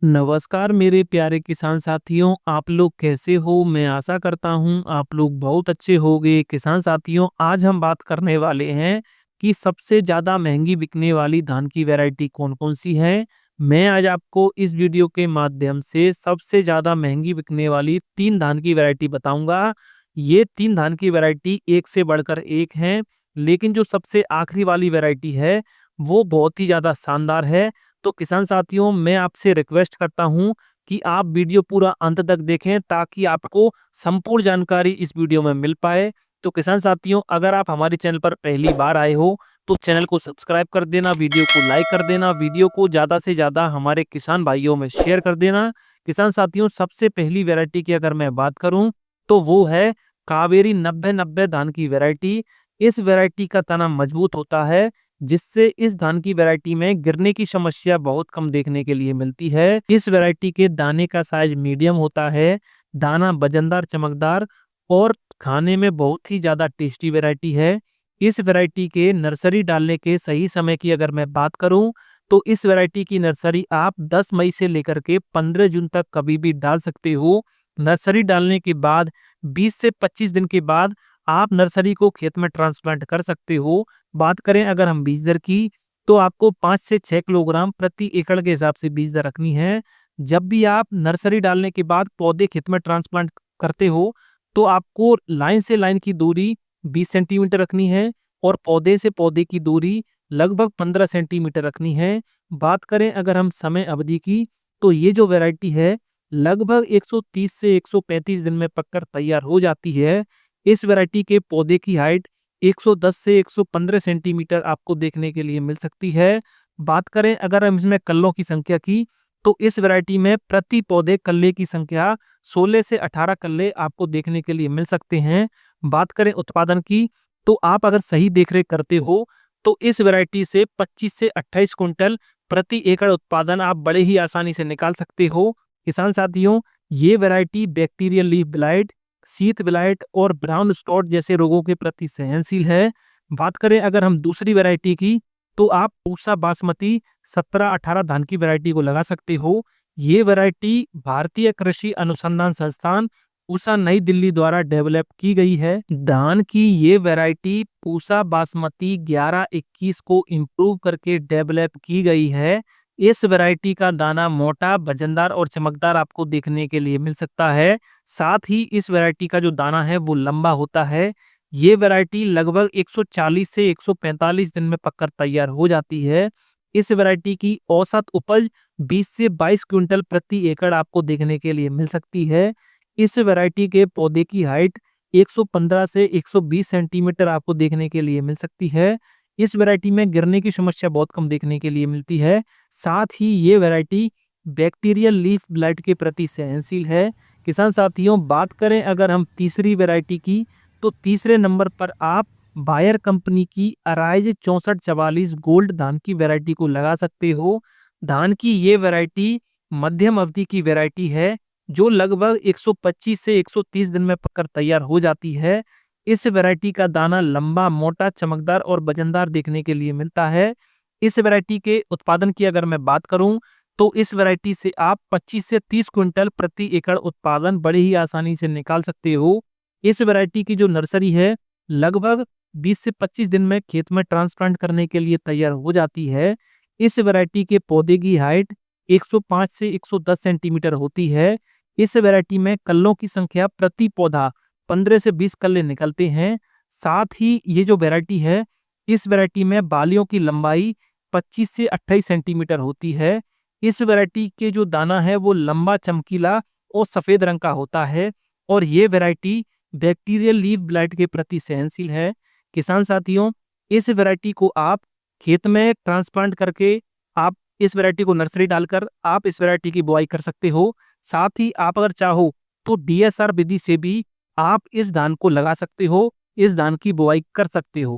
नमस्कार मेरे प्यारे किसान साथियों, आप लोग कैसे हो? मैं आशा करता हूँ आप लोग बहुत अच्छे होंगे। किसान साथियों, आज हम बात करने वाले हैं कि सबसे ज़्यादा महंगी बिकने वाली धान की वैरायटी कौन-कौन सी है। मैं आज आपको इस वीडियो के माध्यम से सबसे ज़्यादा महंगी बिकने वाली 3 धान की वैरायटी बताऊँगा। ये 3 धान की वैरायटी एक से बढ़कर एक हैं, लेकिन जो सबसे आखिरी वाली वैरायटी है, वो बहुत ही ज़्यादा शानदार है। तो किसान साथियों, मैं आपसे रिक्वेस्ट करता हूं कि आप वीडियो पूरा अंत तक देखें ताकि आपको संपूर्ण जानकारी इस वीडियो में मिल पाए। तो किसान साथियों, अगर आप हमारे चैनल पर पहली बार आए हो तो चैनल को सब्सक्राइब कर देना, वीडियो को लाइक कर देना, वीडियो को ज़्यादा से ज़्यादा हमारे किसान भाइयों में शेयर कर देना। किसान साथियों, सबसे पहली वैरायटी की अगर मैं बात करूं तो वो है कावेरी 90-90 धान की वैरायटी। इस वैरायटी का तना मजबूत होता है, जिससे इस धान की वैरायटी में गिरने की समस्या बहुत कम देखने के लिए मिलती है। इस वैरायटी के दाने का साइज मीडियम होता है, दाना वजनदार, चमकदार और खाने में बहुत ही ज़्यादा टेस्टी वैरायटी है। इस वैरायटी के नर्सरी डालने के सही समय की अगर मैं बात करूं तो इस वैरायटी की नर्सरी आप 10 मई से लेकर के 15 जून तक कभी भी डाल सकते हो। नर्सरी डालने के बाद 20 से 25 दिन के बाद आप नर्सरी को खेत में ट्रांसप्लांट कर सकते हो। बात करें अगर हम बीज दर की, तो आपको 5 से 6 किलोग्राम प्रति एकड़ के हिसाब से बीज दर रखनी है। जब भी आप नर्सरी डालने के बाद पौधे खेत में ट्रांसप्लांट करते हो, तो आपको लाइन से लाइन की दूरी 20 सेंटीमीटर रखनी है और पौधे से पौधे की दूरी लगभग 15 सेंटीमीटर रखनी है। बात करें अगर हम समय अवधि की, तो ये जो वैरायटी है लगभग 130 से 135 दिन में पककर तैयार हो जाती है। इस वैरायटी के पौधे की हाइट 110 से 115 सेंटीमीटर आपको देखने के लिए मिल सकती है। बात करें अगर हम इसमें कल्लों की संख्या की, तो इस वैरायटी में प्रति पौधे कल्ले की संख्या 16 से 18 कल्ले आपको देखने के लिए मिल सकते हैं। बात करें उत्पादन की, तो आप अगर सही देखरेख करते हो तो इस वैरायटी से 25 से 28 कुंटल प्रति एकड़ उत्पादन आप बड़े ही आसानी से निकाल सकते हो। किसान साथियों, ये वैरायटी बैक्टीरियल लीफ ब्लाइट, शीत ब्लाइट और ब्राउन स्पॉट जैसे रोगों के प्रति सहनशील है। बात करें अगर हम दूसरी वैरायटी की, तो आप पूसा बासमती 17-18 धान की वैरायटी को लगा सकते हो। ये वैरायटी भारतीय कृषि अनुसंधान संस्थान पूसा नई दिल्ली द्वारा डेवलप की गई है। धान की ये वैरायटी पूसा बासमती 11-21 को इम्प्रूव करके डेवलप की गई है। इस वैरायटी का दाना मोटा, वजनदार और चमकदार आपको देखने के लिए मिल सकता है। साथ ही इस वैरायटी का जो दाना है वो लंबा होता है। ये वैरायटी लगभग 140 से 145 दिन में पककर तैयार हो जाती है। इस वैरायटी की औसत उपज 20 से 22 क्विंटल प्रति एकड़ आपको देखने के लिए मिल सकती है। इस वैरायटी के पौधे की हाइट 115 से 120 सेंटीमीटर आपको देखने के लिए मिल सकती है। इस वैरायटी में गिरने की समस्या बहुत कम देखने के लिए मिलती है। साथ ही ये वैरायटी बैक्टीरियल लीफ ब्लाइट के प्रति सहनशील है। किसान साथियों, बात करें अगर हम तीसरी वैरायटी की, तो तीसरे नंबर पर आप बायर कंपनी की अराइज 6444 गोल्ड धान की वैरायटी को लगा सकते हो। धान की ये वैरायटी मध्यम अवधि की वैरायटी है, जो लगभग 125 से 130 दिन में पककर तैयार हो जाती है। इस वैरायटी का दाना लंबा, मोटा, चमकदार और वजनदार देखने के लिए मिलता है। इस वैरायटी के उत्पादन की अगर मैं बात करूं, तो इस वैरायटी से आप 25 से 30 क्विंटल प्रति एकड़ उत्पादन बड़े ही आसानी से निकाल सकते हो। इस वैरायटी की जो नर्सरी है लगभग 20 से 25 दिन में खेत में ट्रांसप्लांट करने के लिए तैयार हो जाती है। इस वैरायटी के पौधे की हाइट 105 से 110 सेंटीमीटर होती है। इस वैरायटी में कल्लों की संख्या प्रति पौधा 15 से 20 कल्ले निकलते हैं। साथ ही ये जो वैरायटी है, इस वैरायटी में बालियों की लंबाई 25 से 28 सेंटीमीटर होती है। इस वैरायटी के जो दाना है वो लंबा, चमकीला और सफेद रंग का होता है और ये वैरायटी बैक्टीरियल लीफ ब्लाइट के प्रति सहनशील है। किसान साथियों, इस वैरायटी को आप खेत में ट्रांसप्लांट करके आप इस वैरायटी को नर्सरी डालकर आप इस वैरायटी की बुआई कर सकते हो। साथ ही आप अगर चाहो तो डीएसआर विधि से भी आप इस धान को लगा सकते हो, इस धान की बुआई कर सकते हो।